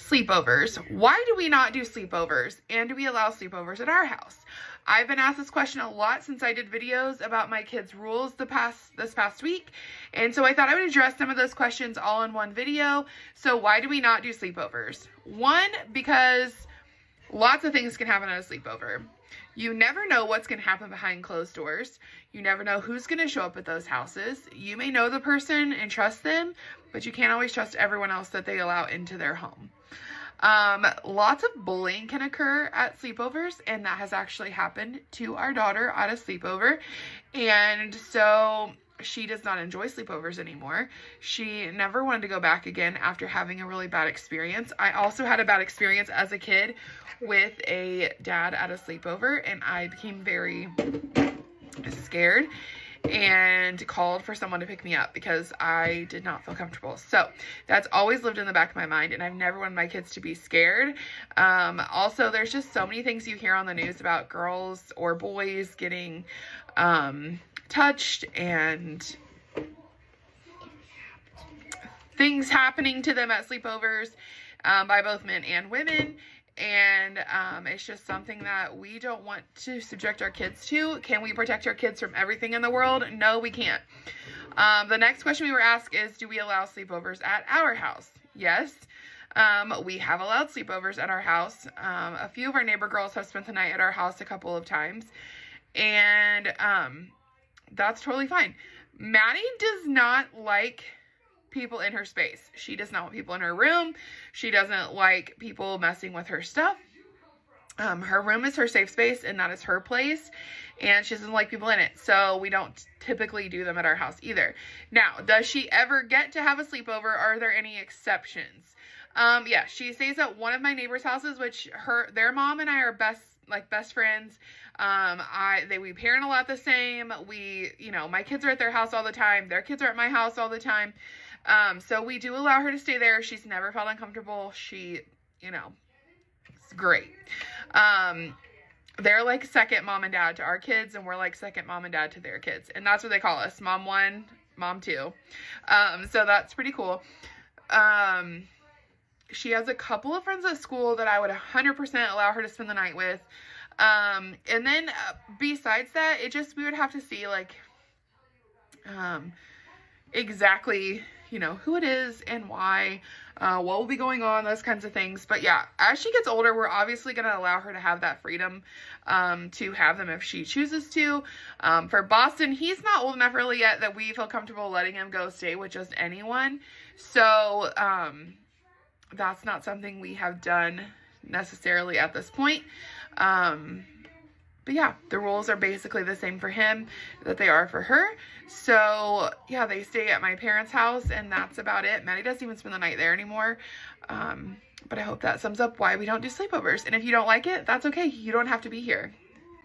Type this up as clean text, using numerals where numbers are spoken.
Sleepovers. Why do we not do sleepovers? And do we allow sleepovers at our house? I've been asked this question a lot since I did videos about my kids' rules this past week. And so I thought I would address some of those questions all in one video. So why do we not do sleepovers? One, because lots of things can happen at a sleepover. You never know what's going to happen behind closed doors. You never know who's going to show up at those houses. You may know the person and trust them, but you can't always trust everyone else that they allow into their home. Lots of bullying can occur at sleepovers, and that has actually happened to our daughter at a sleepover. And so she does not enjoy sleepovers anymore. She never wanted to go back again after having a really bad experience. I also had a bad experience as a kid with a dad at a sleepover, and I became very scared and called for someone to pick me up because I did not feel comfortable. So that's always lived in the back of my mind, and I've never wanted my kids to be scared. Also, there's just so many things you hear on the news about girls or boys getting touched and things happening to them at sleepovers by both men and women. And it's just something that we don't want to subject our kids to. Can we protect our kids from everything in the world? No, we can't. The next question we were asked is, do we allow sleepovers at our house? Yes. We have allowed sleepovers at our house. A few of our neighbor girls have spent the night at our house a couple of times. And that's totally fine. Maddie does not like people in her space. She does not want people in her room. She doesn't like people messing with her stuff. Her room is her safe space, and that is her place, and she doesn't like people in it. So we don't typically do them at our house either. Now, does she ever get to have a sleepover? Are there any exceptions? Yeah, she stays at one of my neighbors' houses, which their mom and I are best friends. We parent a lot the same. My kids are at their house all the time. Their kids are at my house all the time. So we do allow her to stay there. She's never felt uncomfortable. It's great. They're like second mom and dad to our kids, and we're like second mom and dad to their kids. And that's what they call us. Mom one, mom two. So that's pretty cool. She has a couple of friends at school that I would 100% allow her to spend the night with. And then besides that, we would have to see exactly, who it is and why, what will be going on, those kinds of things. But yeah, as she gets older, we're obviously going to allow her to have that freedom, to have them if she chooses to. For Boston, he's not old enough really yet that we feel comfortable letting him go stay with just anyone. So, that's not something we have done necessarily at this point. But yeah, the rules are basically the same for him that they are for her. So yeah, they stay at my parents' house, and that's about it. Maddie doesn't even spend the night there anymore. But I hope that sums up why we don't do sleepovers. And if you don't like it, that's okay. You don't have to be here.